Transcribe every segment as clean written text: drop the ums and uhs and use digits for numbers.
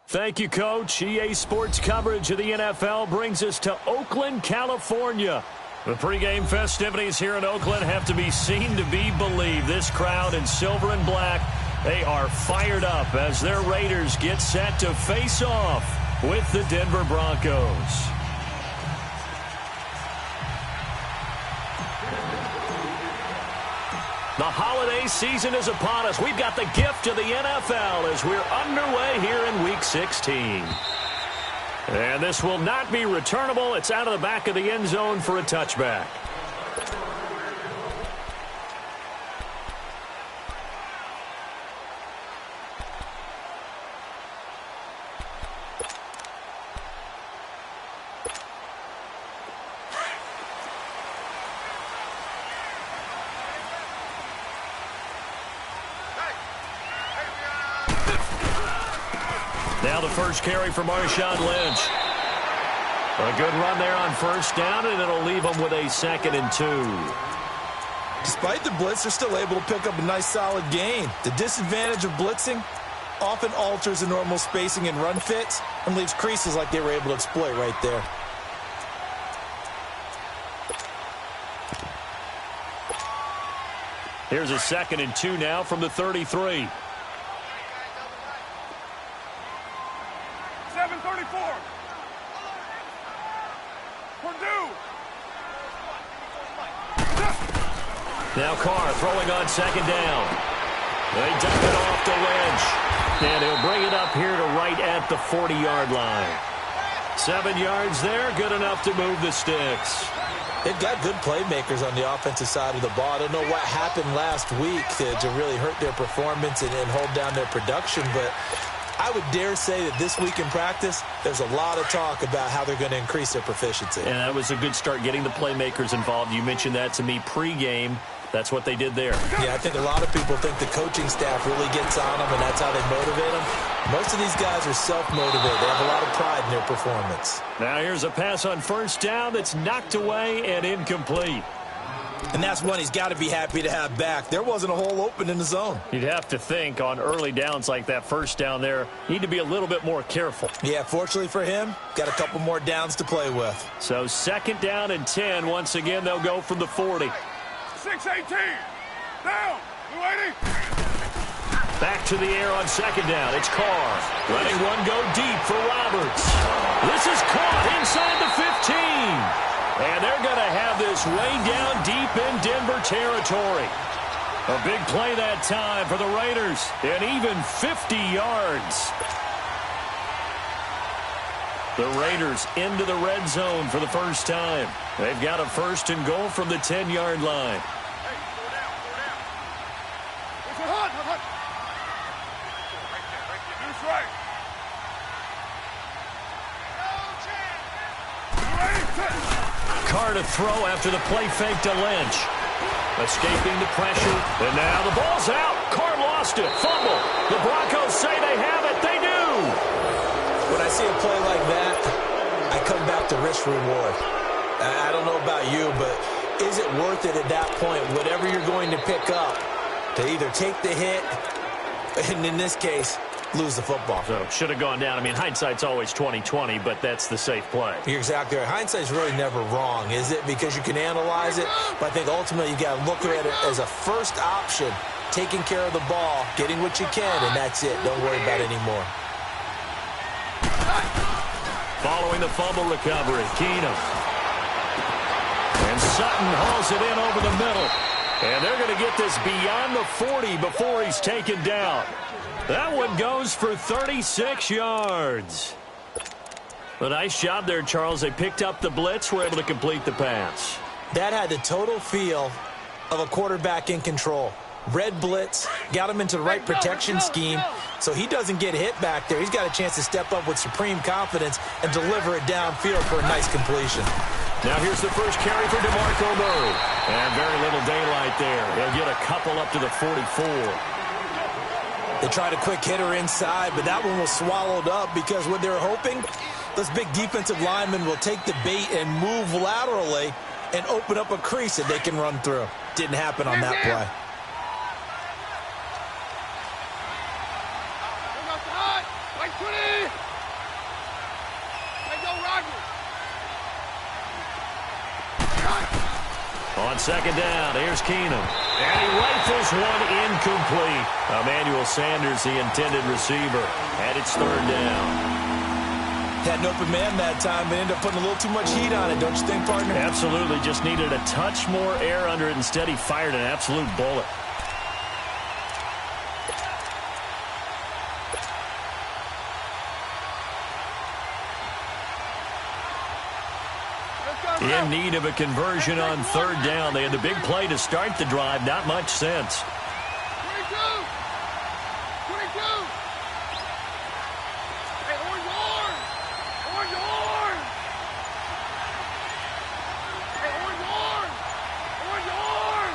Thank you, Coach. EA Sports coverage of the NFL brings us to Oakland, California. The pregame festivities here in Oakland have to be seen to be believed. This crowd in silver and black, they are fired up as their Raiders get set to face off with the Denver Broncos. The holiday season is upon us. We've got the gift of the NFL as we're underway here in Week 16. And this will not be returnable. It's out of the back of the end zone for a touchback. Now the first carry for Marshawn Lynch. A good run there on first down, and it'll leave them with a 2nd and 2. Despite the blitz, they're still able to pick up a nice solid gain. The disadvantage of blitzing often alters the normal spacing and run fits and leaves creases like they were able to exploit right there. Here's a 2nd and 2 now from the 33. 7:34. Purdue. Now Carr throwing on 2nd down. They dump it off to Lynch. And he'll bring it up here to right at the 40-yard line. 7 yards there, good enough to move the sticks. They've got good playmakers on the offensive side of the ball. I don't know what happened last week to really hurt their performance and hold down their production, but I would dare say that this week in practice, there's a lot of talk about how they're going to increase their proficiency. And that was a good start getting the playmakers involved. You mentioned that to me pregame. That's what they did there. Yeah, I think a lot of people think the coaching staff really gets on them, and that's how they motivate them. Most of these guys are self-motivated. They have a lot of pride in their performance. Now here's a pass on first down that's knocked away and incomplete. And that's one he's got to be happy to have back. There wasn't a hole open in the zone. You'd have to think on early downs like that first down there, need to be a little bit more careful. Yeah, fortunately for him, got a couple more downs to play with. So 2nd down and 10. Once again, they'll go from the 40. 6:18. Down. 280. Back to the air on 2nd down. It's Carr. Letting one go deep for Roberts. This is caught inside the 15. And they're going to have this way down deep in Denver territory. A big play that time for the Raiders. And even 50 yards. The Raiders into the red zone for the first time. They've got a 1st and goal from the 10-yard line. Hey, go down. It's a hut. That's right. Carr to throw after the play fake to Lynch. Escaping the pressure. And now the ball's out. Carr lost it. Fumble. The Broncos say they have it. They do. When I see a play like that, I come back to risk reward. I don't know about you, but is it worth it at that point, whatever you're going to pick up, to either take the hit, and in this case, lose the football? So should have gone down. I mean, hindsight's always 20/20, but that's the safe play. You're exactly right. Hindsight's really never wrong, is it? Because you can analyze it, but I think ultimately you got to look at it as a first option, taking care of the ball, getting what you can, and that's it. Don't worry about it anymore. Following the fumble recovery, Keenum. And Sutton hauls it in over the middle. And they're going to get this beyond the 40 before he's taken down. That one goes for 36 yards. A nice job there, Charles. They picked up the blitz, were able to complete the pass. That had the total feel of a quarterback in control. Red blitz, got him into the right protection scheme, so he doesn't get hit back there. He's got a chance to step up with supreme confidence and deliver it downfield for a nice completion. Now here's the first carry for DeMarco Murray. And very little daylight there. He'll get a couple up to the 44. They tried a quick hitter inside, but that one was swallowed up because what they're hoping, those big defensive linemen will take the bait and move laterally and open up a crease that they can run through. Didn't happen on that play. 20. Hey, go, Roger. On second down, here's Keenum. And he rifles one incomplete. Emmanuel Sanders, the intended receiver. And it's third down. Had an open man that time, but ended up putting a little too much heat on it, don't you think, partner? Absolutely. Just needed a touch more air under it. Instead, he fired an absolute bullet. In need of a conversion on third down. They had the big play to start the drive. Not much sense. 22. 22. Hey, orange horn. Orange horn. Hey, orange horn. Orange horn.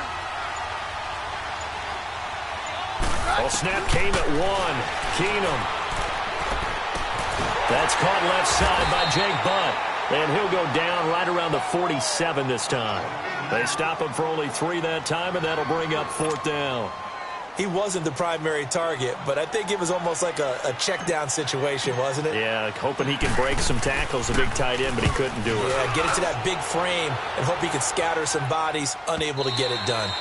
Well, snap came at one. Keenum. That's caught left side by Jake Butt. And he'll go down right around the 47 this time. They stop him for only 3 that time, and that'll bring up fourth down. He wasn't the primary target, but I think it was almost like a check down situation, wasn't it? Yeah, hoping he can break some tackles, a big tight end, but he couldn't do it. Yeah, get it to that big frame and hope he can scatter some bodies, unable to get it done.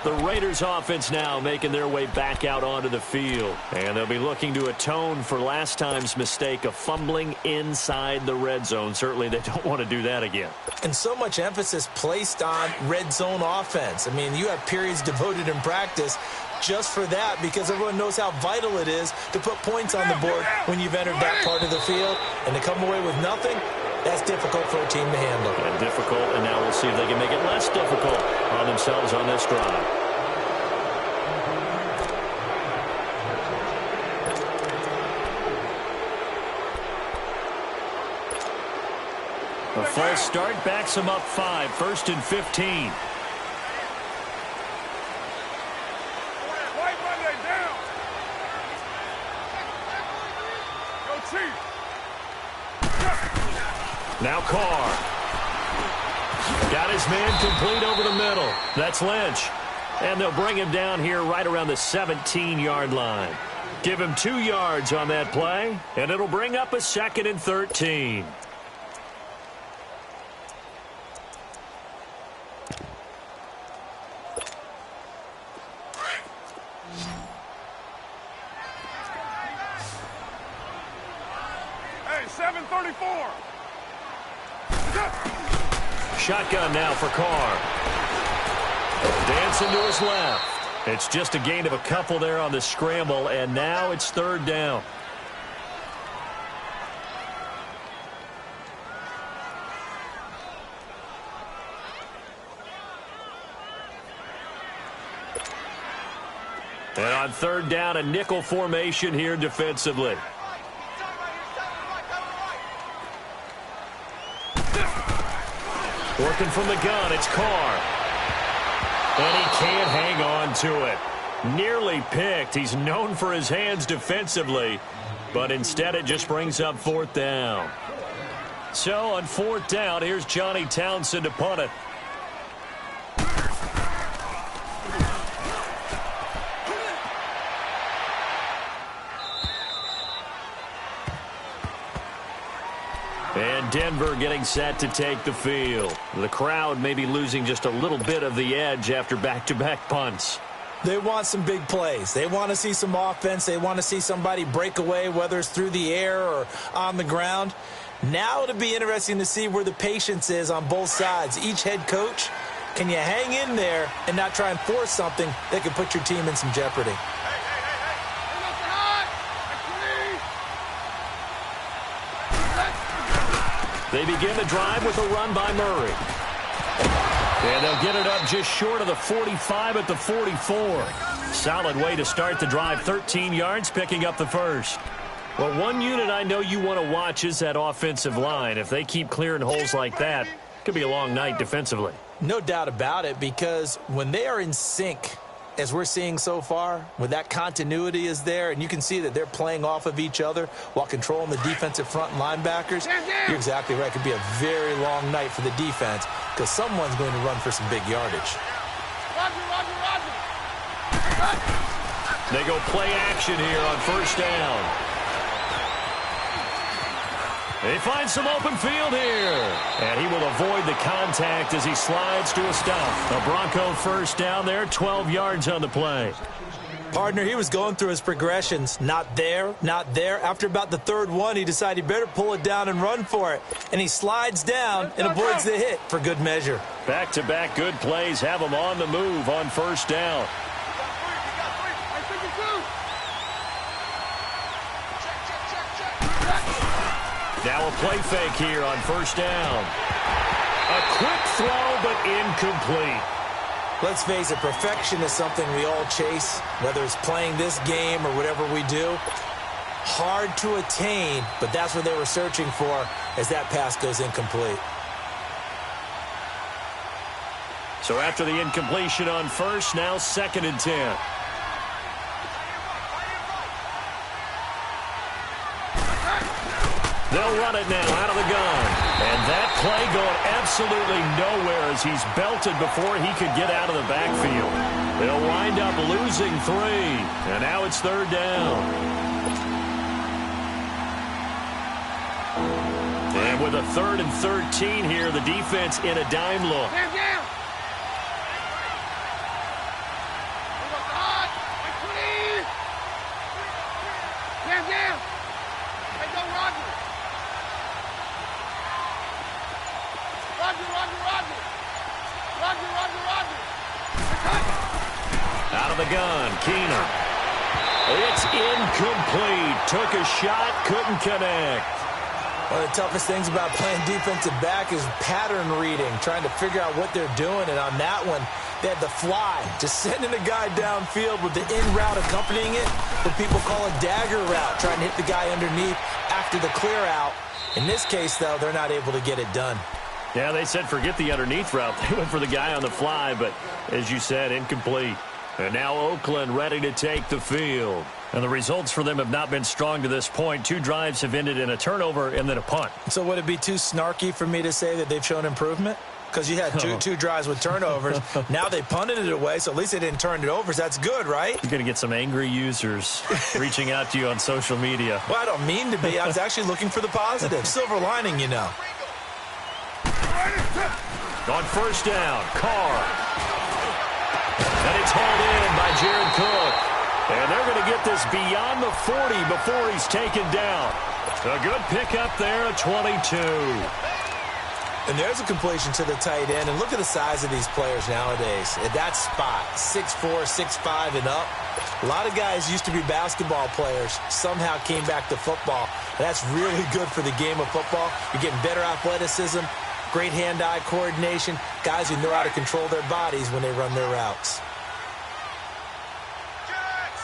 The Raiders offense now making their way back out onto the field. And they'll be looking to atone for last time's mistake of fumbling inside the red zone. Certainly they don't want to do that again. And so much emphasis placed on red zone offense. I mean, you have periods devoted in practice just for that because everyone knows how vital it is to put points on the board when you've entered that part of the field. And to come away with nothing, that's difficult for a team to handle. And difficult, and now we'll see if they can make it less difficult on themselves on this drive. A false start backs them up 5, 1st and 15. White Monday down. Go Chief. Now Carr. Got his man complete over the middle. That's Lynch. And they'll bring him down here right around the 17-yard line. Give him 2 yards on that play, and it'll bring up a 2nd and 13. Hey, 7:34. Shotgun now for Carr. Dancing to his left. It's just a gain of a couple there on the scramble, and now it's third down. And on third down, a nickel formation here defensively. Working from the gun, it's Carr. And he can't hang on to it. Nearly picked. He's known for his hands defensively, but instead it just brings up fourth down. So on fourth down, here's Johnny Townsend to punt it. And Denver getting set to take the field. The crowd may be losing just a little bit of the edge after back-to-back punts. They want some big plays. They want to see some offense. They want to see somebody break away, whether it's through the air or on the ground. Now it'll be interesting to see where the patience is on both sides. Each head coach, can you hang in there and not try and force something that could put your team in some jeopardy? They begin the drive with a run by Murray. And they'll get it up just short of the 45 at the 44. Solid way to start the drive. 13 yards, picking up the first. Well, one unit I know you want to watch is that offensive line. If they keep clearing holes like that, it could be a long night defensively. No doubt about it, because when they are in sync, as we're seeing so far, when that continuity is there, and you can see that they're playing off of each other while controlling the defensive front linebackers, you're exactly right. It could be a very long night for the defense because someone's going to run for some big yardage. Roger, Roger, Roger. They go play action here on first down. They find some open field here. And he will avoid the contact as he slides to a stop. A Bronco first down there, 12 yards on the play. Partner, he was going through his progressions. Not there, not there. After about the third one, he decided he better pull it down and run for it. And he slides down and avoids the hit for good measure. Back-to-back good plays have him on the move on first down. Now a play fake here on first down. A quick throw, but incomplete. Let's face it, perfection is something we all chase, whether it's playing this game or whatever we do. Hard to attain, but that's what they were searching for as that pass goes incomplete. So after the incompletion on first, now 2nd and 10. They'll run it now out of the gun. And that play going absolutely nowhere as he's belted before he could get out of the backfield. They'll wind up losing 3. And now it's 3rd down. And with a 3rd and 13 here, the defense in a dime look. Out of the gun, Keenum. It's incomplete. Took a shot, couldn't connect. One of the toughest things about playing defensive back is pattern reading, trying to figure out what they're doing. And on that one, they had the fly, just sending a guy downfield with the in route accompanying it, what people call a dagger route, trying to hit the guy underneath after the clear out. In this case, though, they're not able to get it done. Yeah, they said forget the underneath route. They went for the guy on the fly, but as you said, incomplete. And now Oakland ready to take the field. And the results for them have not been strong to this point. 2 drives have ended in a turnover and then a punt. So would it be too snarky for me to say that they've shown improvement? Because you had two drives with turnovers. Now they punted it away, so at least they didn't turn it over. So that's good, right? You're going to get some angry users reaching out to you on social media. Well, I don't mean to be. I was actually looking for the positive. Silver lining, you know. On first down, Carr. And it's hauled in by Jared Cook. And they're going to get this beyond the 40 before he's taken down. A good pickup there at 22. And there's a completion to the tight end. And look at the size of these players nowadays. At that spot, 6'4", 6'5", and up. A lot of guys used to be basketball players, somehow came back to football. And that's really good for the game of football. You're getting better athleticism, great hand-eye coordination, guys who know how to control their bodies when they run their routes.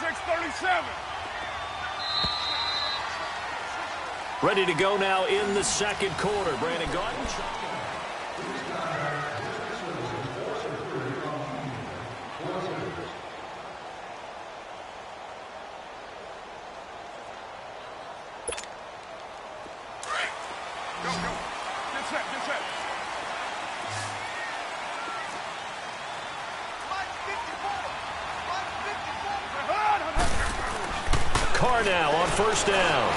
637. Ready to go now in the 2nd quarter. Brandon Garden. Go. Get set. Carr now on first down.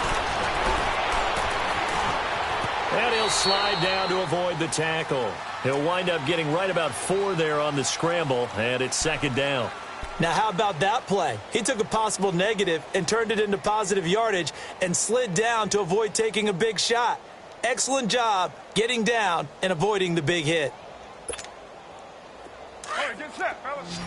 And he'll slide down to avoid the tackle. He'll wind up getting right about 4 there on the scramble, and it's 2nd down. Now, how about that play? He took a possible negative and turned it into positive yardage and slid down to avoid taking a big shot. Excellent job getting down and avoiding the big hit. All right, get set, fellas.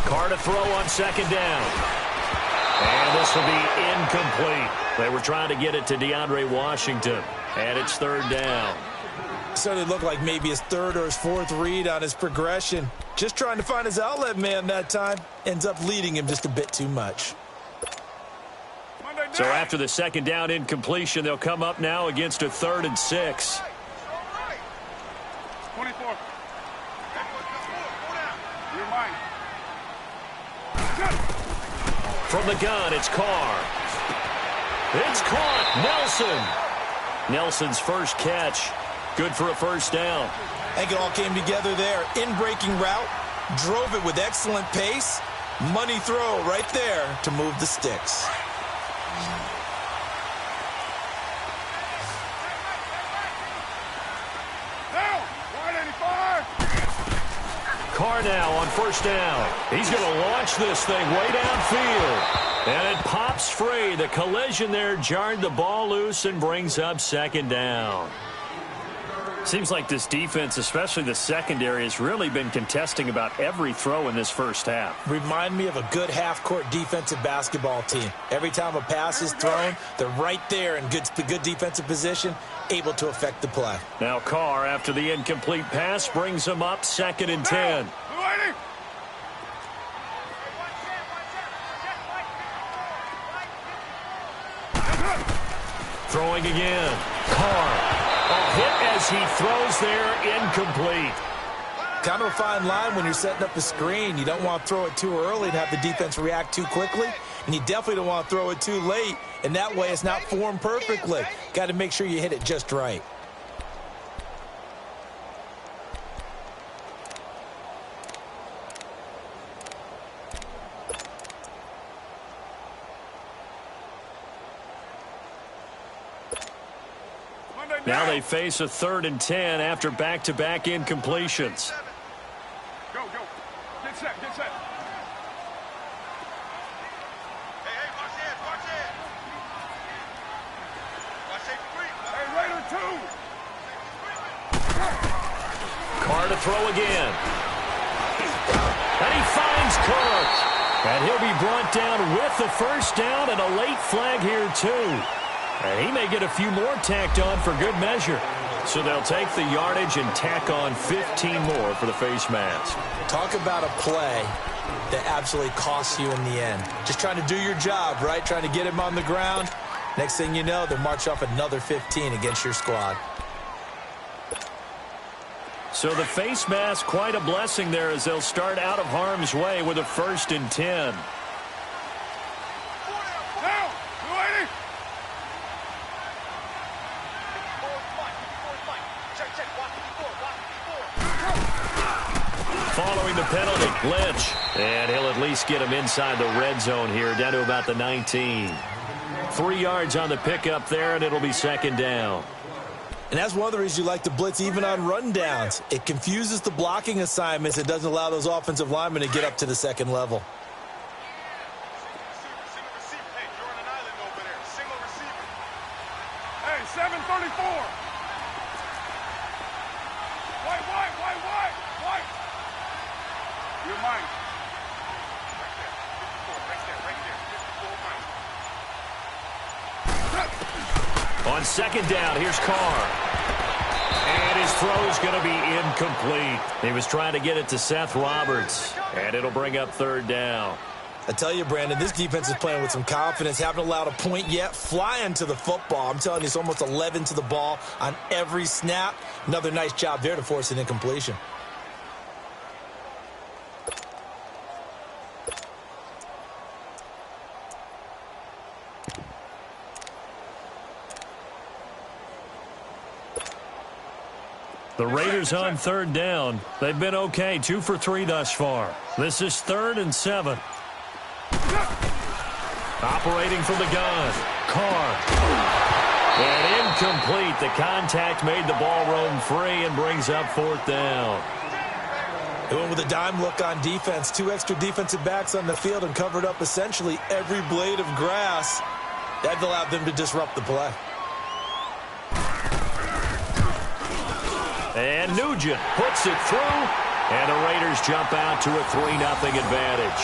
Carr to throw on 2nd down. And this will be incomplete. They were trying to get it to DeAndre Washington. And it's 3rd down. Certainly looked like maybe his 3rd or his 4th read on his progression. Just trying to find his outlet man that time. Ends up leading him just a bit too much. So after the 2nd down incompletion, they'll come up now against a 3rd and 6. 24. You're mine. From the gun, it's Carr. It's caught. Nelson. Nelson's first catch, good for a first down. I think it all came together there. In-breaking route, drove it with excellent pace. Money throw right there to move the sticks. Carr now on first down. He's going to launch this thing way downfield. And it pops free. The collision there jarred the ball loose and brings up second down. Seems like this defense, especially the secondary, has really been contesting about every throw in this first half. Remind me of a good half-court defensive basketball team. Every time a pass is thrown, they're right there in good defensive position, able to affect the play. Now Carr, after the incomplete pass, brings him up 2nd and 10. Throwing again. Carr. A hit as he throws there, incomplete. Kind of a fine line when you're setting up a screen. You don't want to throw it too early and have the defense react too quickly. And you definitely don't want to throw it too late. And that way it's not formed perfectly. Got to make sure you hit it just right. Now they face a 3rd and 10 after back-to-back incompletions. Go, go. Get set, get set. Hey, watch it, watch it. Watch it, hey, Raider 2. Carr to throw again. And he finds Kirk. And he'll be brought down with the first down and a late flag here, too. And he may get a few more tacked on for good measure. So they'll take the yardage and tack on 15 more for the face mask. Talk about a play that absolutely costs you in the end. Just trying to do your job, right? Trying to get him on the ground. Next thing you know, they'll march off another 15 against your squad. So the face mask, quite a blessing there as they'll start out of harm's way with a 1st and 10. Following the penalty, Lynch. And he'll at least get him inside the red zone here, down to about the 19. 3 yards on the pickup there, and it'll be 2nd down. And that's one of the reasons you like to blitz even on rundowns. It confuses the blocking assignments. It doesn't allow those offensive linemen to get up to the second level. Single receiver. Hey, you're on an island over there. Single receiver. Hey, 734. White. You're mine. Right there. 54. Right there. 54 mine. On 2nd down, here's Carr. And his throw's going to be incomplete. He was trying to get it to Seth Roberts. And it'll bring up 3rd down. I tell you, Brandon, this defense is playing with some confidence. Haven't allowed a point yet. Flying to the football. I'm telling you, it's almost 11 to the ball on every snap. Another nice job there to force an incompletion. The Raiders on 3rd down. They've been okay, 2 for 3 thus far. This is 3rd and 7. Operating from the gun. Carr. And incomplete. The contact made the ball roam free and brings up 4th down. They went with a dime look on defense. 2 extra defensive backs on the field and covered up essentially every blade of grass. That allowed them to disrupt the play. And Nugent puts it through. And the Raiders jump out to a 3-0 advantage.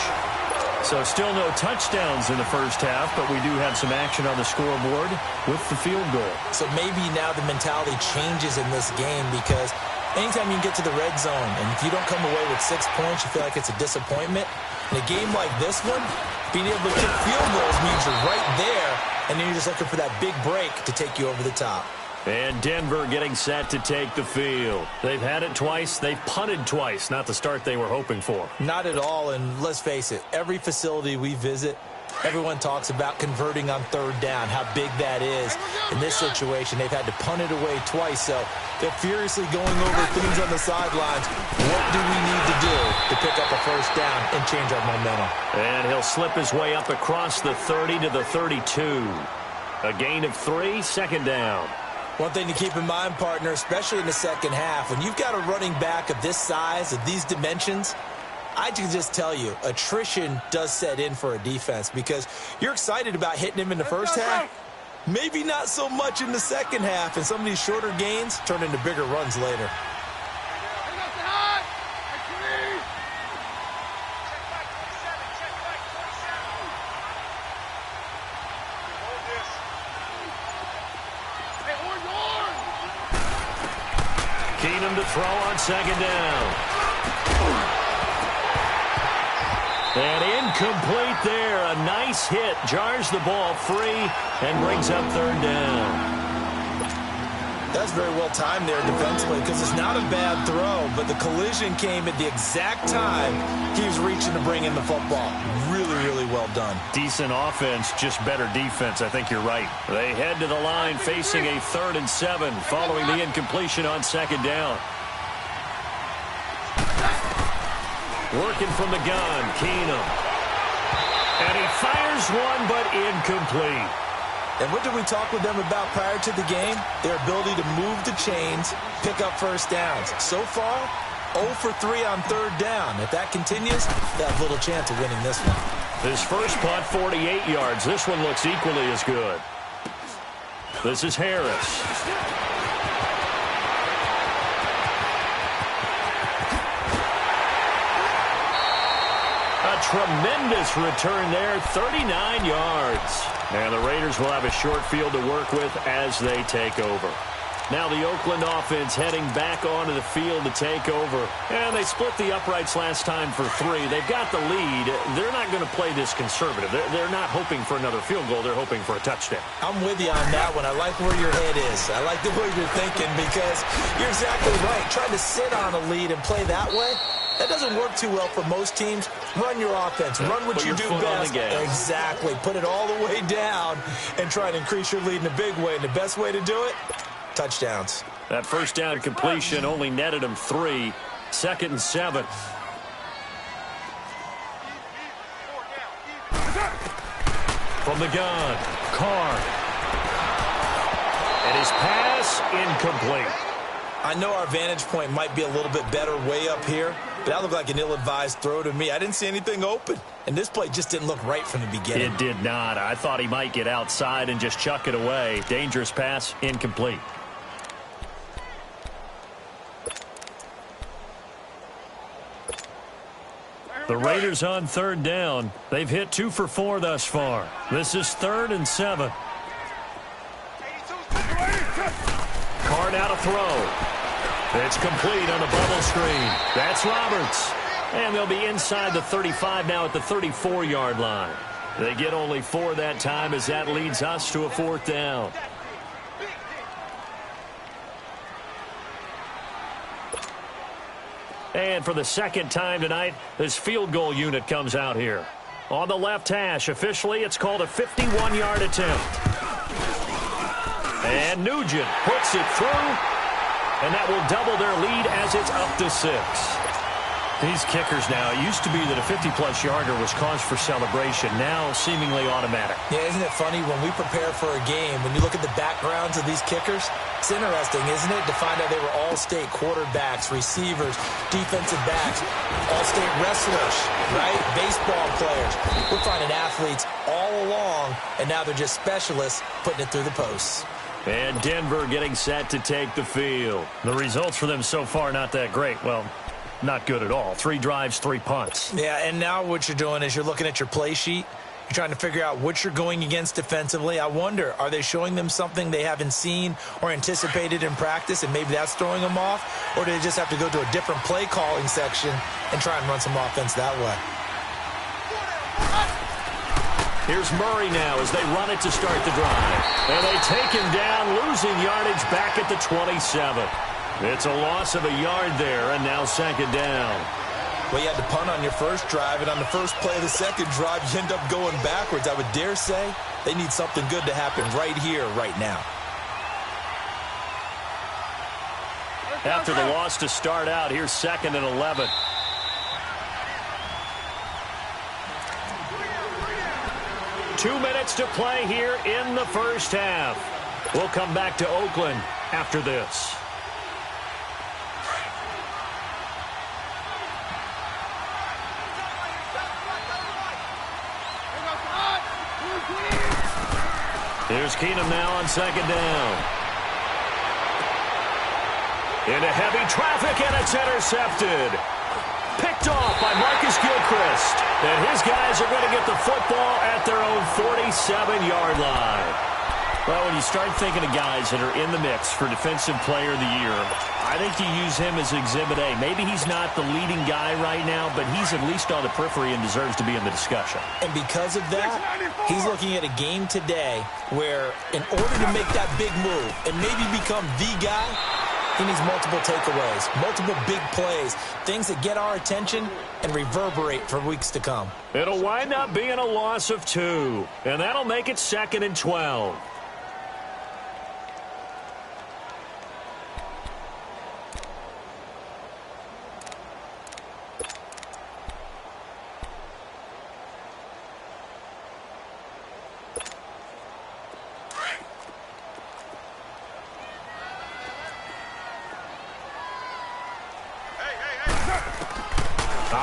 So still no touchdowns in the first half, but we do have some action on the scoreboard with the field goal. So maybe now the mentality changes in this game because anytime you can get to the red zone and if you don't come away with 6 points, you feel like it's a disappointment. In a game like this one, being able to kick field goals means you're right there, and then you're just looking for that big break to take you over the top. And Denver getting set to take the field. They've had it twice. They've punted twice. Not the start they were hoping for. Not at all, and let's face it, every facility we visit, Everyone talks about converting on third down, how big that is. In this situation, they've had to punt it away twice, so they're furiously going over things on the sidelines. What do we need to do to pick up a first down and change our momentum? And he'll slip his way up across the 30 to the 32. A gain of 3, second down. One thing to keep in mind, partner, especially in the second half, when you've got a running back of this size, of these dimensions, I can just tell you, attrition does set in for a defense because you're excited about hitting him in the first half. Maybe not so much in the second half, and some of these shorter gains turn into bigger runs later. Keenum to throw on second down. And incomplete there. A nice hit. Jars the ball free and brings up third down. That's very well timed there defensively because it's not a bad throw, but the collision came at the exact time he was reaching to bring in the football. Really, really well done. Decent offense, just better defense. I think you're right. They head to the line facing a 3rd and 7 following the incompletion on second down. Working from the gun, Keenum. And he fires one, but incomplete. And what did we talk with them about prior to the game? Their ability to move the chains, pick up first downs. So far, 0 for 3 on third down. If that continues, they have little chance of winning this one. His first punt, 48 yards. This one looks equally as good. This is Harris. Tremendous return there, 39 yards. And the Raiders will have a short field to work with as they take over. Now the Oakland offense heading back onto the field to take over. And they split the uprights last time for 3. They've got the lead. They're not going to play this conservative. They're not hoping for another field goal. They're hoping for a touchdown. I'm with you on that one. I like where your head is. I like the way you're thinking because you're exactly right. Trying to sit on a lead and play that way, that doesn't work too well for most teams. Run your offense. Run what you do best. Exactly. Put it all the way down and try to increase your lead in a big way. And the best way to do it, touchdowns. That first down completion only netted him 3. 2nd and 7. From the gun, Carr. And his pass incomplete. I know our vantage point might be a little bit better way up here, but that looked like an ill-advised throw to me. I didn't see anything open, and this play just didn't look right from the beginning. It did not. I thought he might get outside and just chuck it away. Dangerous pass, incomplete. The Raiders on third down. They've hit 2 for 4 thus far. This is 3rd and 7. Carr out of throw. It's complete on a bubble screen. That's Roberts. And they'll be inside the 35 now at the 34-yard line. They get only 4 that time as that leads us to a 4th down. And for the second time tonight, this field goal unit comes out here. On the left hash, officially, it's called a 51-yard attempt. And Nugent puts it through, and that will double their lead as it's up to 6. These kickers now, it used to be that a 50-plus yarder was cause for celebration, now seemingly automatic. Yeah, isn't it funny when we prepare for a game, when you look at the backgrounds of these kickers, it's interesting, isn't it, to find out they were all-state quarterbacks, receivers, defensive backs, all-state wrestlers, right? Baseball players. We're finding athletes all along, and now they're just specialists putting it through the posts. And Denver getting set to take the field. The results for them so far not that great. Well, not good at all. 3 drives, 3 punts. Yeah, and now what you're doing is you're looking at your play sheet. You're trying to figure out what you're going against defensively. I wonder, are they showing them something they haven't seen or anticipated in practice, and maybe that's throwing them off? Or do they just have to go to a different play calling section and try and run some offense that way? Here's Murray now as they run it to start the drive. And they take him down, losing yardage back at the 27. It's a loss of a yard there, and now 2nd down. Well, you had to punt on your first drive, and on the first play of the second drive, you end up going backwards. I would dare say they need something good to happen right here, right now. After the loss to start out, here's 2nd and 11. Two minutes to play here in the first half. We'll come back to Oakland after this. Here's Keenum now on 2nd down. Into heavy traffic, and it's intercepted. Picked off by Marcus Gilchrist. And his guys are going to get the football at their own 47-yard line. Well, when you start thinking of guys that are in the mix for Defensive Player of the Year, I think you use him as Exhibit A. Maybe he's not the leading guy right now, but he's at least on the periphery and deserves to be in the discussion. And because of that, he's looking at a game today where in order to make that big move and maybe become the guy, he needs multiple takeaways, multiple big plays, things that get our attention and reverberate for weeks to come. It'll wind up being a loss of 2, and that'll make it 2nd and 12.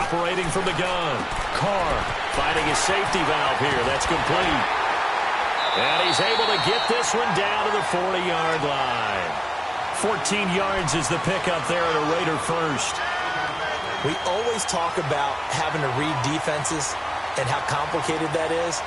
Operating from the gun. Carr finding his safety valve here. That's complete. And he's able to get this one down to the 40-yard line. 14 yards is the pickup there at a Raider first. We always talk about having to read defenses and how complicated that is.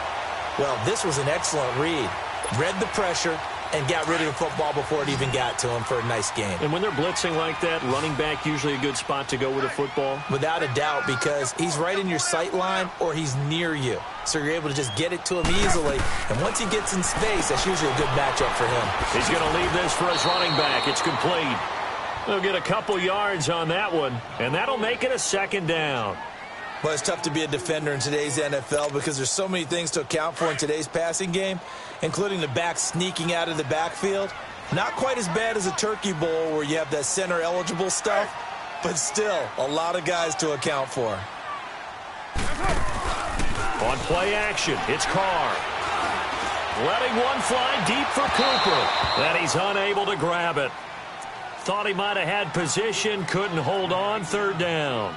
Well, this was an excellent read. Read the pressure and got rid of the football before it even got to him for a nice game. And when they're blitzing like that, running back usually a good spot to go with the football? Without a doubt, because he's right in your sight line or he's near you. So you're able to just get it to him easily. And once he gets in space, that's usually a good matchup for him. He's going to leave this for his running back. It's complete. They'll get a couple yards on that one, and that'll make it a 2nd down. Well, it's tough to be a defender in today's NFL because there's so many things to account for in today's passing game, including the back sneaking out of the backfield. Not quite as bad as a turkey bowl where you have that center-eligible stuff, but still a lot of guys to account for. On play action, it's Carr. Letting one fly deep for Cooper. And he's unable to grab it. Thought he might have had position, couldn't hold on, 3rd down.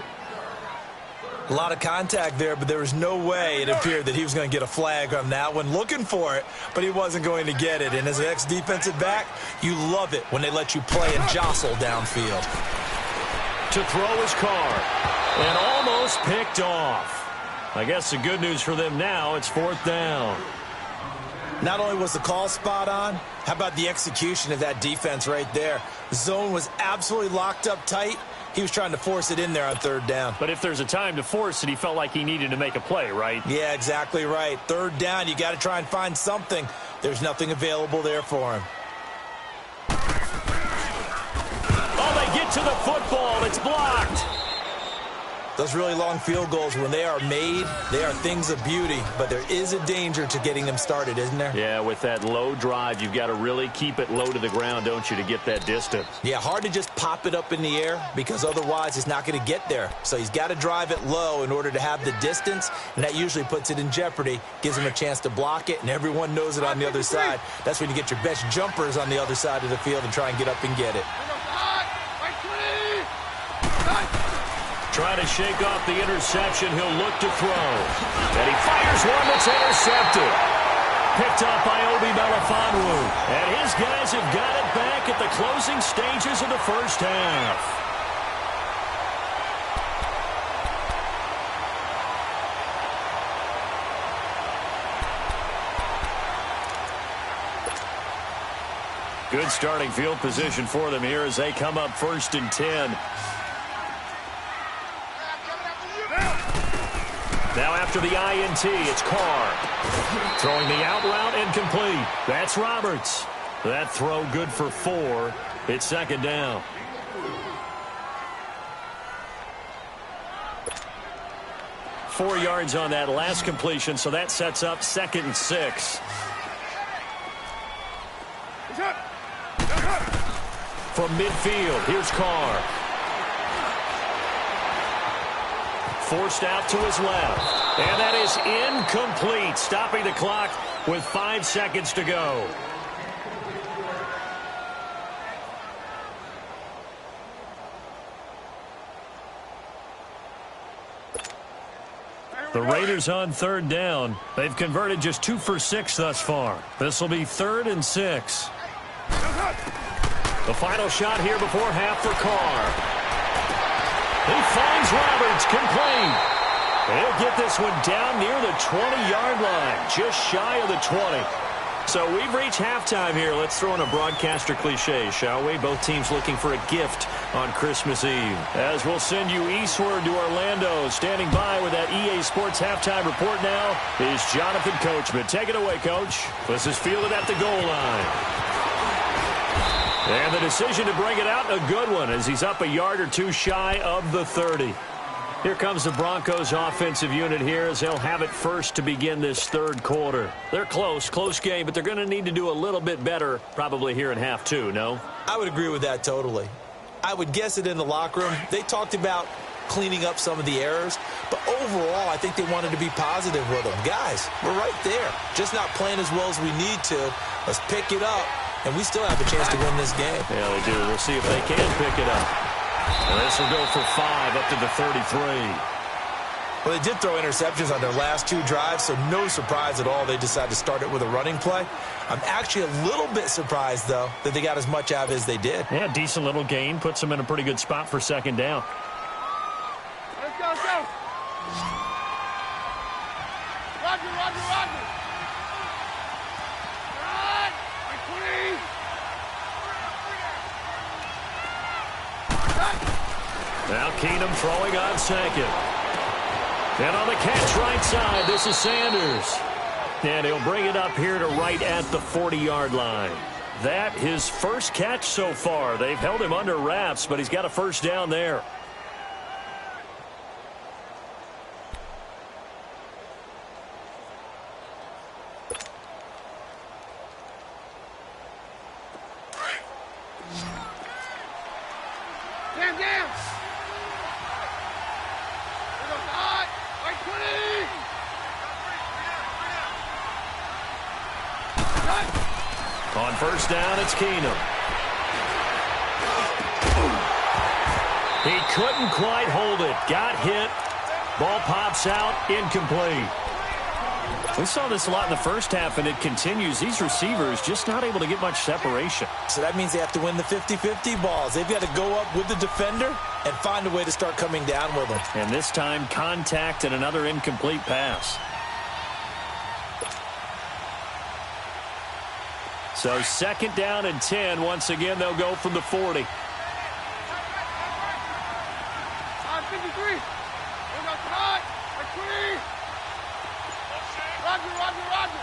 A lot of contact there, but there was no way it appeared that he was going to get a flag on that one. Looking for it, but he wasn't going to get it. And as an ex-defensive back, you love it when they let you play and jostle downfield. To throw his Carr. And almost picked off. I guess the good news for them now, it's 4th down. Not only was the call spot on, how about the execution of that defense right there? The zone was absolutely locked up tight. He was trying to force it in there on 3rd down. But if there's a time to force it, he felt like he needed to make a play, right? Yeah, exactly right. 3rd down, you got to try and find something. There's nothing available there for him. Oh, they get to the football. It's blocked. Those really long field goals, when they are made, they are things of beauty. But there is a danger to getting them started, isn't there? Yeah, with that low drive, you've got to really keep it low to the ground, don't you, to get that distance? Yeah, hard to just pop it up in the air because otherwise it's not going to get there. So he's got to drive it low in order to have the distance, and that usually puts it in jeopardy, gives him a chance to block it, and everyone knows it on the other side. That's when you get your best jumpers on the other side of the field and try and get up and get it. Trying to shake off the interception, he'll look to throw. And he fires one that's intercepted. Picked up by Obi Melifonwu. And his guys have got it back at the closing stages of the first half. Good starting field position for them here as they come up 1st and 10. Now after the INT, it's Carr. Throwing the out route incomplete. That's Roberts. That throw good for 4. It's 2nd down. 4 yards on that last completion, so that sets up 2nd and 6. From midfield, here's Carr. Forced out to his left. And that is incomplete, stopping the clock with 5 seconds to go. The Raiders on 3rd down. They've converted just 2 for 6 thus far. This will be 3rd and 6. The final shot here before half for Carr. He finds Roberts, complete. He'll get this one down near the 20-yard line, just shy of the 20. So we've reached halftime here. Let's throw in a broadcaster cliche, shall we? Both teams looking for a gift on Christmas Eve. As we'll send you eastward to Orlando. Standing by with that EA Sports halftime report now is Jonathan Coachman. Take it away, Coach. This is fielded at the goal line. And the decision to bring it out, a good one, as he's up a yard or two shy of the 30. Here comes the Broncos offensive unit here as they'll have it first to begin this 3rd quarter. They're close game, but they're going to need to do a little bit better probably here in half 2, no? I would agree with that totally. I would guess it in the locker room. They talked about cleaning up some of the errors, but overall I think they wanted to be positive with them. Guys, we're right there. Just not playing as well as we need to. Let's pick it up, and we still have a chance to win this game. Yeah, they do. We'll see if they can pick it up. And this will go for 5 up to the 33. Well, they did throw interceptions on their last 2 drives, so no surprise at all they decided to start it with a running play. I'm actually a little bit surprised, though, that they got as much out of it as they did. Yeah, decent little gain. Puts them in a pretty good spot for 2nd down. Let's go, let's go. Roger, roger, roger. Right. Clean. Now Keenum throwing on 2nd. And on the catch right side, this is Sanders. And he'll bring it up here to right at the 40-yard line. That his first catch so far. They've held him under wraps, but he's got a first down there. Stand down. On first down, it's Keenum. He couldn't quite hold it. Got hit. Ball pops out. Incomplete. We saw this a lot in the first half, and it continues. These receivers just not able to get much separation. So that means they have to win the 50-50 balls. They've got to go up with the defender and find a way to start coming down with them. And this time, contact and another incomplete pass. So 2nd down and 10. Once again, they'll go from the 40. 53. Roger, roger, roger.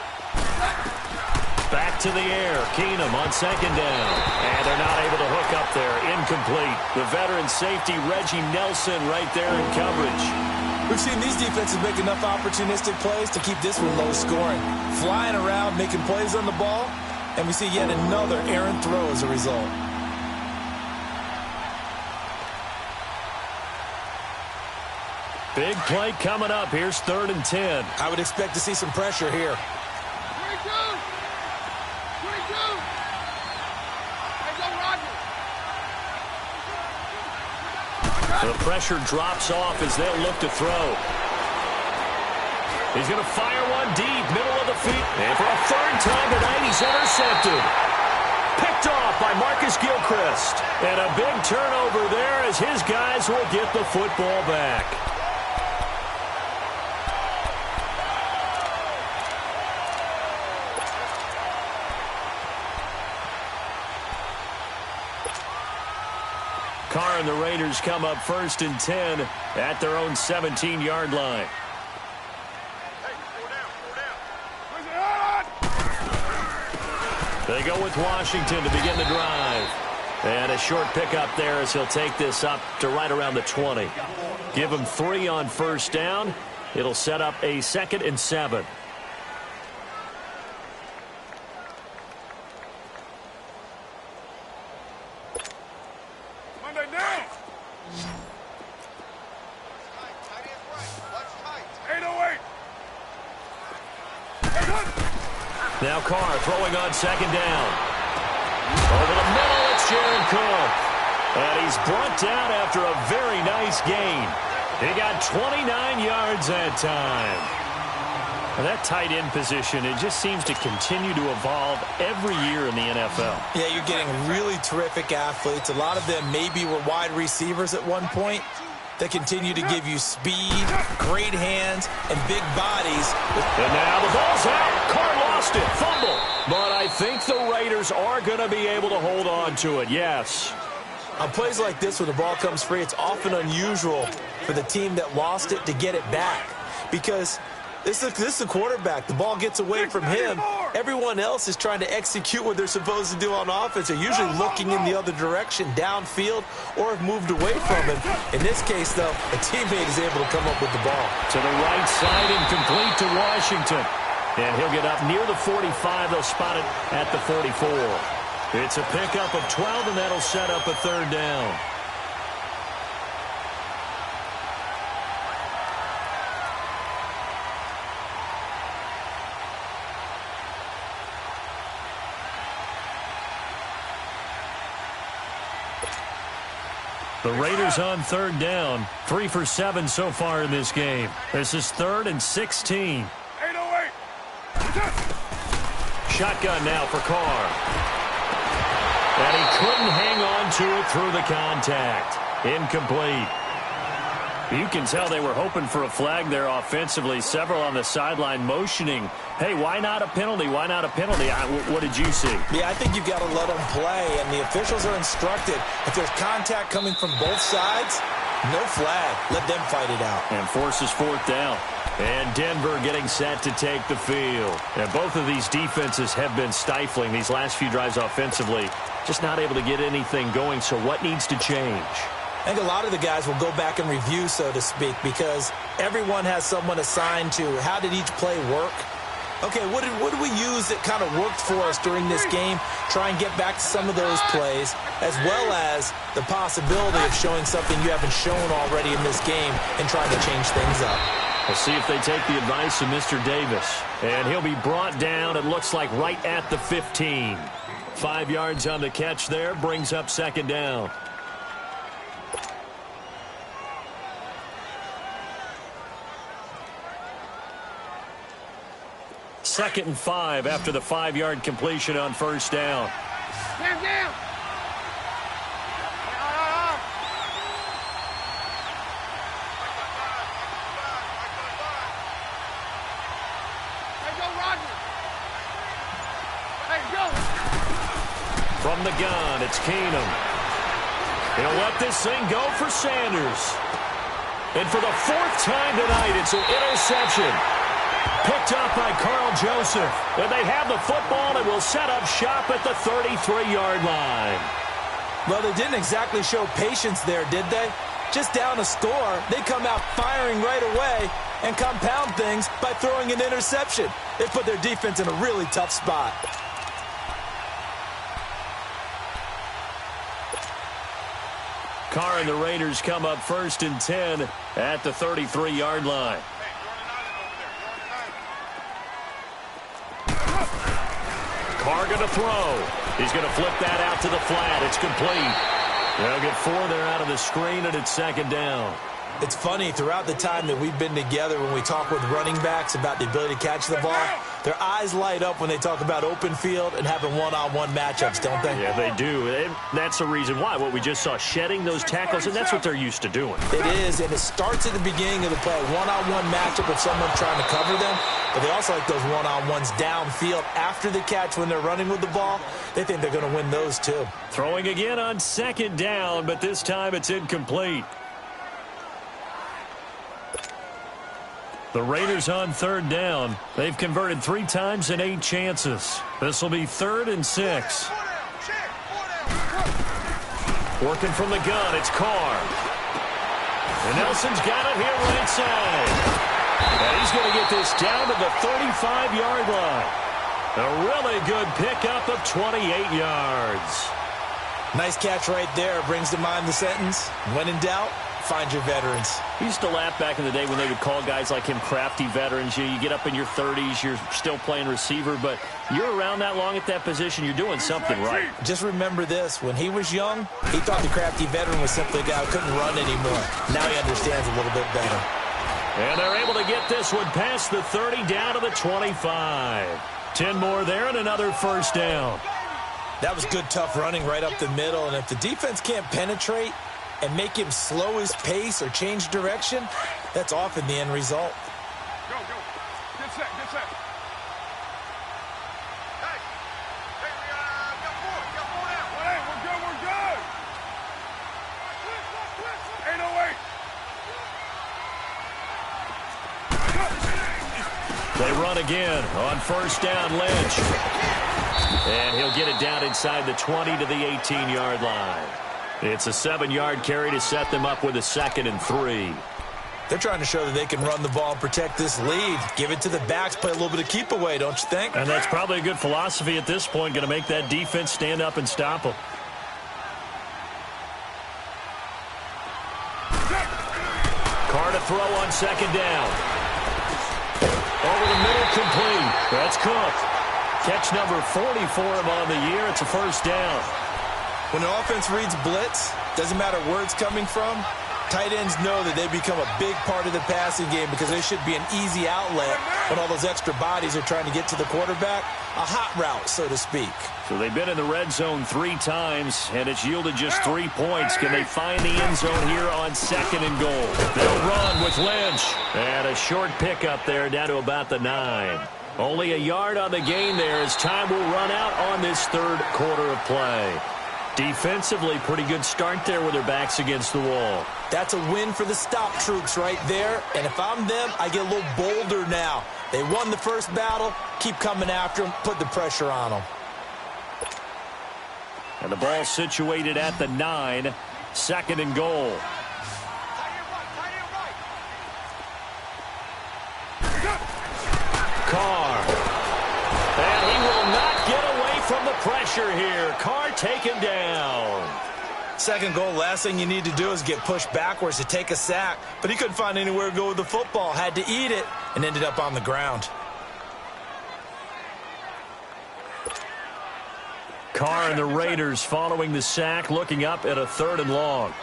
Back to the air. Keenum on 2nd down. And they're not able to hook up there. Incomplete. The veteran safety, Reggie Nelson, right there in coverage. We've seen these defenses make enough opportunistic plays to keep this one low scoring. Flying around, making plays on the ball, and we see yet another errant throw as a result. Big play coming up. Here's 3rd and 10. I would expect to see some pressure here. 22. 22. Let's go, Roger. The pressure drops off as they'll look to throw. He's going to fire one deep, middle of the field. And for a 3rd time tonight, he's intercepted. Picked off by Marcus Gilchrist. And a big turnover there as his guys will get the football back. Carr and the Raiders come up 1st and 10 at their own 17-yard line. They go with Washington to begin the drive. And a short pickup there as he'll take this up to right around the 20. Give him 3 on 1st down. It'll set up a 2nd and 7. Monday down. 808. Now Carr throwing on 2nd down. Over the middle, it's Jared Cook. And he's brought down after a very nice gain. He got 29 yards that time. And that tight end position, it just seems to continue to evolve every year in the NFL. Yeah, you're getting really terrific athletes. A lot of them maybe were wide receivers at one point. They continue to give you speed, great hands, and big bodies. And now the ball's out. Carr lost it. Fumble. But I think the Raiders are going to be able to hold on to it, yes. On plays like this, when the ball comes free, it's often unusual for the team that lost it to get it back. Because this is the quarterback. The ball gets away from him. Everyone else is trying to execute what they're supposed to do on offense. They're usually looking in the other direction, downfield, or have moved away from him. In this case, though, a teammate is able to come up with the ball. To the right side, incomplete to Washington. And he'll get up near the 45. They'll spot it at the 44. It's a pickup of 12, and that'll set up a 3rd down. The Raiders on 3rd down. 3 for 7 so far in this game. This is 3rd and 16. 808. Shotgun now for Carr. And he couldn't hang on to it through the contact. Incomplete. You can tell they were hoping for a flag there offensively. Several on the sideline motioning, hey, why not a penalty? Why not a penalty? What did you see? Yeah, I think you've got to let them play, and the officials are instructed. If there's contact coming from both sides, no flag. Let them fight it out. And forces 4th down. And Denver getting set to take the field. And both of these defenses have been stifling these last few drives offensively. Just not able to get anything going, so what needs to change? I think a lot of the guys will go back and review, so to speak, because everyone has someone assigned to how did each play work. Okay, what did we use that kind of worked for us during this game? Try and get back to some of those plays, as well as the possibility of showing something you haven't shown already in this game and trying to change things up. We'll see if they take the advice of Mr. Davis. And he'll be brought down, it looks like, right at the 15. 5 yards on the catch there, brings up 2nd down. Second and 5 after the 5-yard completion on 1st down. Down. Hey, go, Roger. Hey, go. From the gun, it's Keenum. He'll let this thing go for Sanders. And for the 4th time tonight, it's an interception. Picked up by Carl Joseph. And they have the football and will set up shop at the 33-yard line. Well, they didn't exactly show patience there, did they? Just down a score, they come out firing right away and compound things by throwing an interception. They put their defense in a really tough spot. Carr and the Raiders come up 1st and 10 at the 33-yard line. Carr going to throw. He's going to flip that out to the flat. It's complete. They'll get 4 there out of the screen, and it's 2nd down. It's funny, throughout the time that we've been together, when we talk with running backs about the ability to catch the ball, their eyes light up when they talk about open field and having one-on-one matchups, don't they? Yeah, they do. And that's the reason why. What we just saw, shedding those tackles, and that's what they're used to doing. It is, and it starts at the beginning of the play. One-on-one matchup with someone trying to cover them, but they also like those one-on-ones downfield after the catch when they're running with the ball. They think they're going to win those, too. Throwing again on 2nd down, but this time it's incomplete. The Raiders on 3rd down. They've converted 3 times in 8 chances. This will be 3rd and 6. Working from the gun, it's Carr. And Nelson's got it here right side. And he's going to get this down to the 35-yard line. A really good pickup of 28 yards. Nice catch right there. Brings to mind the sentence, when in doubt, find your veterans. We used to laugh back in the day when they would call guys like him crafty veterans. You get up in your 30s, you're still playing receiver, but you're around that long at that position, you're doing something right. Just remember this. When he was young, he thought the crafty veteran was simply a guy who couldn't run anymore. Now he understands a little bit better. And they're able to get this one past the 30 down to the 25. 10 more there and another first down. That was good, tough running right up the middle. And if the defense can't penetrate and make him slow his pace or change direction, that's often the end result. Go. Get set. Hey, we got four now. Hey, we're good. 808. They run again on first down, Lynch. And he'll get it down inside the 20 to the 18-yard line. It's a 7-yard carry to set them up with a 2nd and 3. They're trying to show that they can run the ball and protect this lead. Give it to the backs, play a little bit of keep away, don't you think? And that's probably a good philosophy at this point, going to make that defense stand up and stop them. Carr to throw on 2nd down. Over the middle, complete. That's Cook. Catch number 40 for him on the year. It's a first down. When the offense reads blitz, doesn't matter where it's coming from, tight ends know that they become a big part of the passing game because they should be an easy outlet when all those extra bodies are trying to get to the quarterback. A hot route, so to speak. So they've been in the red zone 3 times, and it's yielded just 3 points. Can they find the end zone here on 2nd and goal? They'll run with Lynch. And a short pickup there down to about the 9. Only a yard on the gain there as time will run out on this 3rd quarter of play. Defensively, pretty good start there with their backs against the wall. That's a win for the stop troops right there. And if I'm them, I get a little bolder now. They won the first battle. Keep coming after them. Put the pressure on them. And the ball situated at the 9. 2nd and goal. Carr. And he will not get away from the pressure here. Carr taken down. 2nd goal, last thing you need to do is get pushed backwards to take a sack. But he couldn't find anywhere to go with the football. Had to eat it and ended up on the ground. Carr and the Raiders following the sack, looking up at a 3rd and long.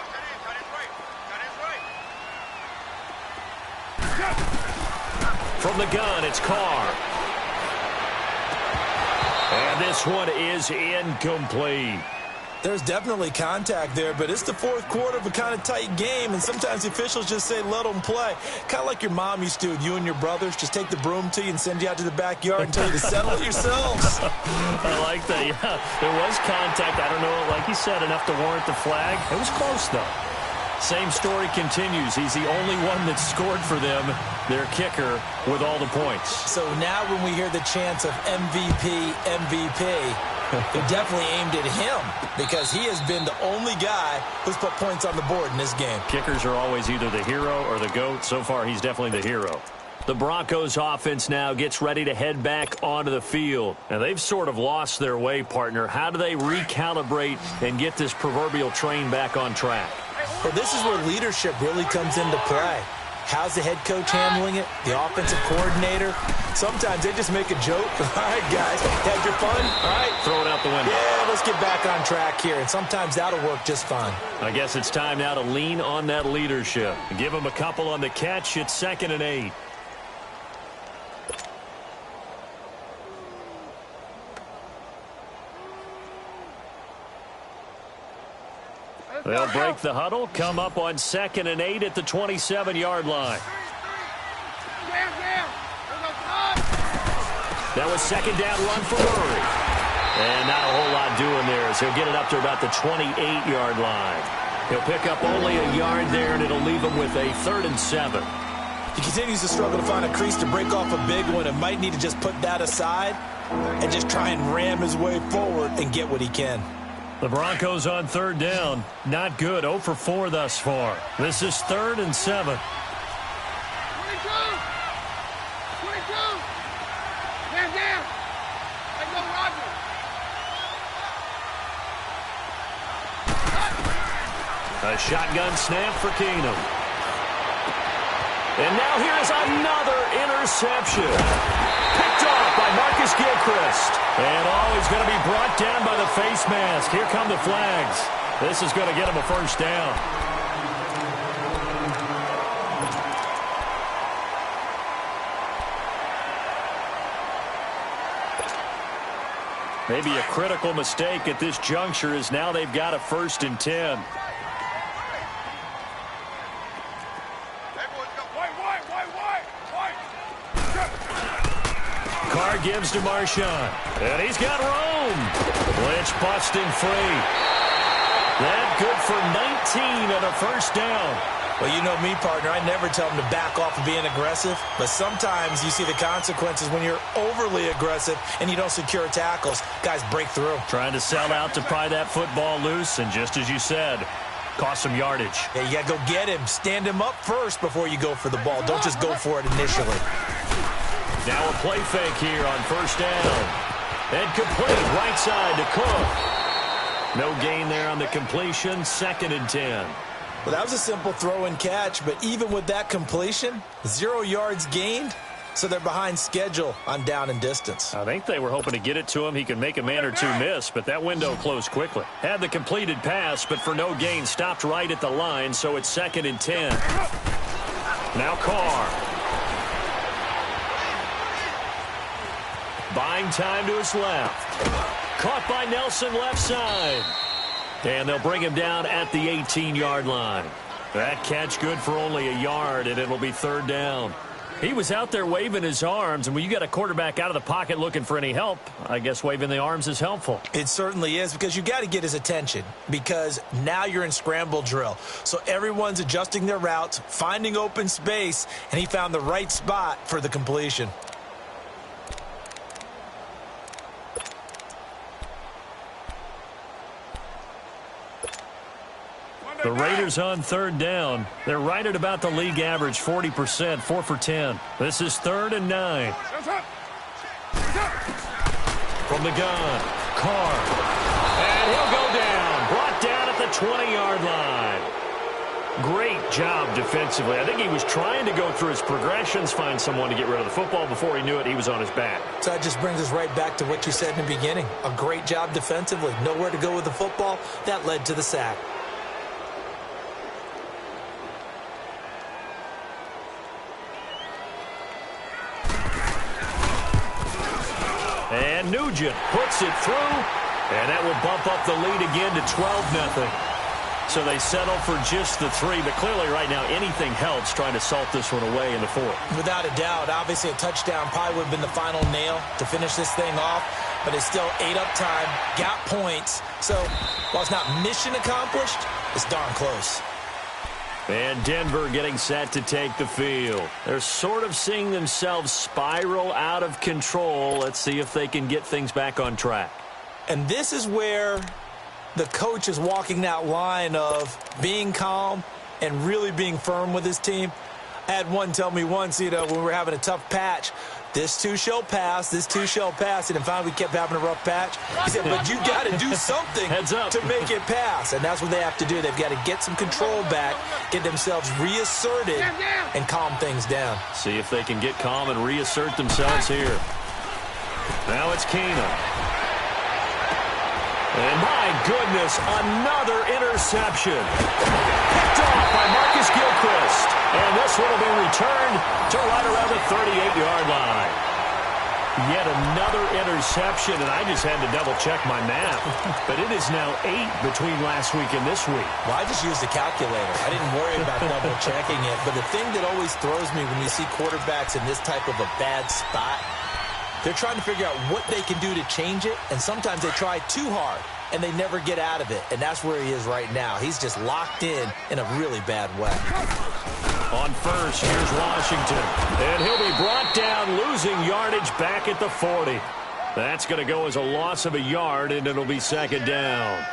From the gun, it's Carr. And this one is incomplete. There's definitely contact there, but it's the 4th quarter of a kind of tight game, and sometimes the officials just say, let them play. Kind of like your mom used to with you and your brothers. Just take the broom to you and send you out to the backyard and tell you to settle it yourselves. I like that, yeah. There was contact. I don't know, like you said, enough to warrant the flag. It was close, though. Same story continues. He's the only one that scored for them, their kicker, with all the points. So now when we hear the chants of MVP, they definitely aimed at him because he has been the only guy who's put points on the board in this game. Kickers are always either the hero or the GOAT. So far, he's definitely the hero. The Broncos offense now gets ready to head back onto the field. And they've sort of lost their way, partner. How do they recalibrate and get this proverbial train back on track? Well, this is where leadership really comes into play. How's the head coach handling it? The offensive coordinator? Sometimes they just make a joke. All right, guys, had your fun? All right. Throw it out the window. Yeah, let's get back on track here. And sometimes that'll work just fine. I guess it's time now to lean on that leadership. Give them a couple on the catch. It's 2nd and 8. They'll break the huddle, come up on 2nd and 8 at the 27-yard line. That was 2nd down run for Murray. And not a whole lot doing there as he'll get it up to about the 28-yard line. He'll pick up only a yard there, and it'll leave him with a 3rd and 7. He continues to struggle to find a crease to break off a big one and might need to just put that aside and just try and ram his way forward and get what he can. The Broncos on 3rd down. Not good. 0 for 4 thus far. This is 3rd and 7. A shotgun snap for Keenum. And now here's another interception. Picked off by Marcus Gilchrist. And he's going to be brought down by the face mask. Here come the flags. This is going to get him a first down. Maybe a critical mistake at this juncture is now they've got a 1st and 10. Carr gives to Marshawn. And he's got room. Lynch busting free. That good for 19 and a first down. Well, you know me, partner. I never tell them to back off of being aggressive. But sometimes you see the consequences when you're overly aggressive and you don't secure tackles. Guys break through. Trying to sell out to pry that football loose. And just as you said, cost some yardage. Yeah, you got to go get him. Stand him up first before you go for the ball. Don't just go for it initially. Now a play fake here on first down. And complete right side to Cook. No gain there on the completion. 2nd and 10. Well, that was a simple throw and catch, but even with that completion, 0 yards gained, so they're behind schedule on down and distance. I think they were hoping to get it to him. He could make a man or two miss, but that window closed quickly. Had the completed pass, but for no gain, stopped right at the line, so it's 2nd and 10. Now Carr. Buying time to his left. Caught by Nelson left side. And they'll bring him down at the 18-yard line. That catch good for only a yard, and it'll be 3rd down. He was out there waving his arms, and when you got a quarterback out of the pocket looking for any help, I guess waving the arms is helpful. It certainly is, because you got to get his attention, because now you're in scramble drill. So everyone's adjusting their routes, finding open space, and he found the right spot for the completion. The Raiders on 3rd down. They're right at about the league average, 40%, 4 for 10. This is 3rd and 9. From the gun, Carr. And he'll go down. Brought down at the 20-yard line. Great job defensively. I think he was trying to go through his progressions, find someone to get rid of the football. Before he knew it, he was on his back. So that just brings us right back to what you said in the beginning. A great job defensively. Nowhere to go with the football. That led to the sack. And Nugent puts it through, and that will bump up the lead again to 12-0. So they settle for just the 3, but clearly right now anything helps trying to salt this one away in the 4th. Without a doubt, obviously a touchdown probably would have been the final nail to finish this thing off, but it's still 8 up time, got points. So while it's not mission accomplished, it's darn close. And Denver getting set to take the field. They're sort of seeing themselves spiral out of control. Let's see if they can get things back on track. And this is where the coach is walking that line of being calm and really being firm with his team. I had one tell me once, when we were having a tough patch, this too shall pass, this too shall pass. And finally we kept having a rough patch. He said, but you got to do something to make it pass. And that's what they have to do. They've got to get some control back, get themselves reasserted, and calm things down. See if they can get calm and reassert themselves here. Now it's Keenum. And my goodness, another interception. Picked off by Marcus Gilchrist. And this one will be returned to right around the 38-yard line. Yet another interception, and I just had to double-check my math. But it is now 8 between last week and this week. Well, I just used the calculator. I didn't worry about double-checking it. But the thing that always throws me when you see quarterbacks in this type of a bad spot, they're trying to figure out what they can do to change it, and sometimes they try too hard, and they never get out of it. And that's where he is right now. He's just locked in a really bad way. On first, here's Washington. And he'll be brought down, losing yardage back at the 40. That's going to go as a loss of a yard, and it'll be 2nd down.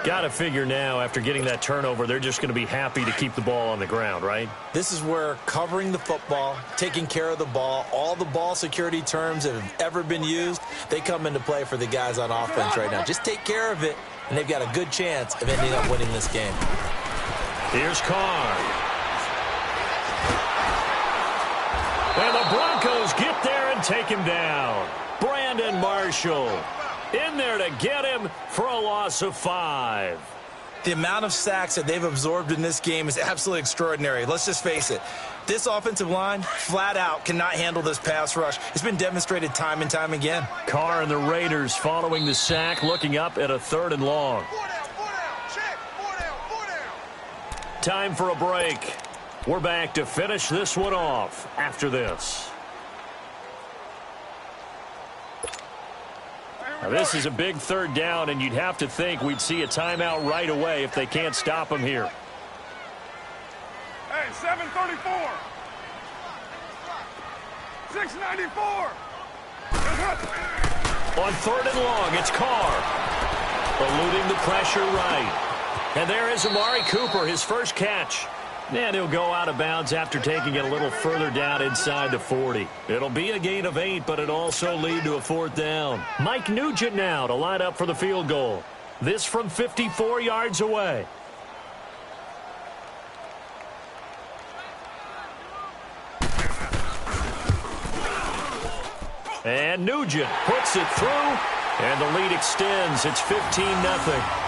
Got to figure now, after getting that turnover, they're just going to be happy to keep the ball on the ground, right? This is where covering the football, taking care of the ball, all the ball security terms that have ever been used, they come into play for the guys on offense right now. Just take care of it, and they've got a good chance of ending up winning this game. Here's Carr. And the Broncos get there and take him down. Brandon Marshall in there to get him for a loss of 5. The amount of sacks that they've absorbed in this game is absolutely extraordinary. Let's just face it. This offensive line, flat out, cannot handle this pass rush. It's been demonstrated time and time again. Carr and the Raiders following the sack, looking up at a 3rd and long. Time for a break. We're back to finish this one off after this. Now, this is a big 3rd down, and you'd have to think we'd see a timeout right away if they can't stop him here. Hey, 734. 694. On 3rd and long, it's Carr. Eluding the pressure right. And there is Amari Cooper, his first catch. And he'll go out of bounds after taking it a little further down inside the 40. It'll be a gain of 8, but it'll also lead to a 4th down. Mike Nugent now to line up for the field goal. This from 54 yards away. And Nugent puts it through, and the lead extends. It's 15-0.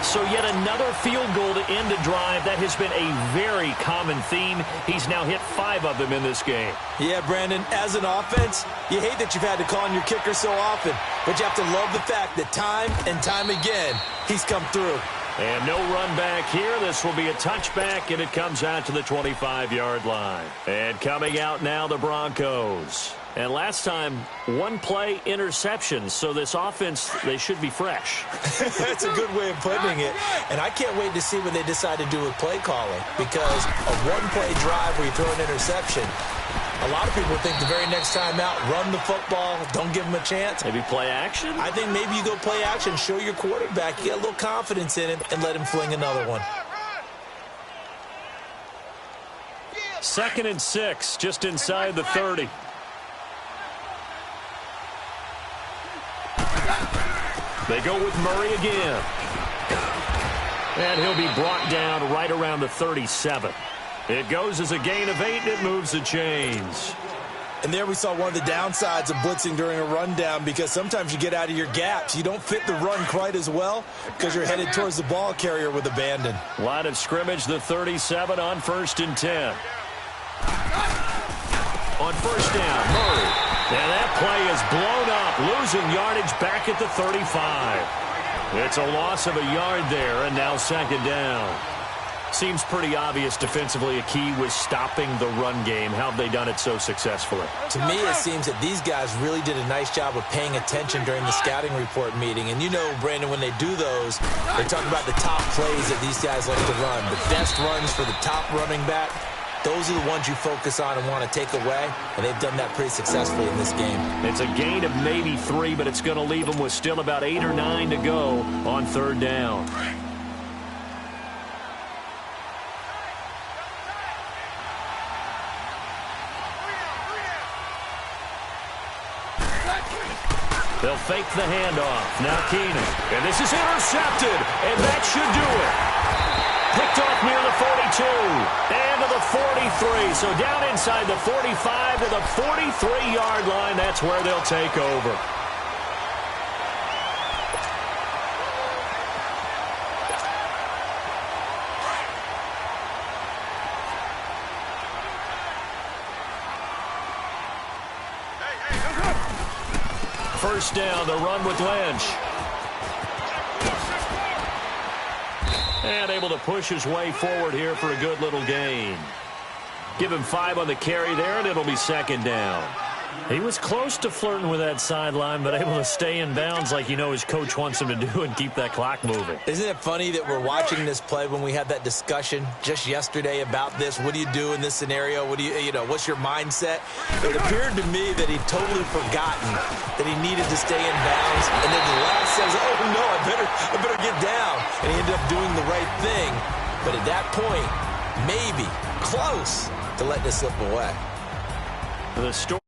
So yet another field goal to end a drive. That has been a very common theme. He's now hit 5 of them in this game. Yeah, Brandon, as an offense, you hate that you've had to call on your kicker so often, but you have to love the fact that time and time again, he's come through. And no run back here. This will be a touchback, and it comes out to the 25-yard line. And coming out now, the Broncos. And last time, 1-play interception. So this offense, they should be fresh. That's a good way of putting it. And I can't wait to see what they decide to do with play calling. Because a 1-play drive where you throw an interception, a lot of people think the very next time out, run the football, don't give them a chance. Maybe play action? I think maybe you go play action, show your quarterback, you get a little confidence in him, and let him fling another one. 2nd and 6, just inside the 30. They go with Murray again. And he'll be brought down right around the 37. It goes as a gain of 8, and it moves the chains. And there we saw one of the downsides of blitzing during a rundown, because sometimes you get out of your gaps. You don't fit the run quite as well because you're headed towards the ball carrier with abandon. Line of scrimmage, the 37 on 1st and 10. On 1st down, Murray. And that play is blown up, losing yardage back at the 35. It's a loss of a yard there, and now 2nd down. Seems pretty obvious defensively a key was stopping the run game. How have they done it so successfully? To me, it seems that these guys really did a nice job of paying attention during the scouting report meeting. And you know, Brandon, when they do those, they talk about the top plays that these guys like to run. The best runs for the top running back. Those are the ones you focus on and want to take away, and they've done that pretty successfully in this game. It's a gain of maybe 3, but it's going to leave them with still about 8 or 9 to go on 3rd down. They'll fake the handoff. Now Keenum. And this is intercepted, and that should do it. Picked off near the 42 and to the 43. So down inside the 45 to the 43-yard line. That's where they'll take over. First down, the run with Lynch. And able to push his way forward here for a good little gain. Give him 5 on the carry there, and it'll be 2nd down. He was close to flirting with that sideline, but able to stay in bounds like you know his coach wants him to do and keep that clock moving. Isn't it funny that we're watching this play when we had that discussion just yesterday about this? What do you do in this scenario? What do you know, what's your mindset? It appeared to me that he'd totally forgotten that he needed to stay in bounds, and then the last says, oh, no, I I better get down. And he ended up doing the right thing. But at that point, maybe close to letting it slip away. The story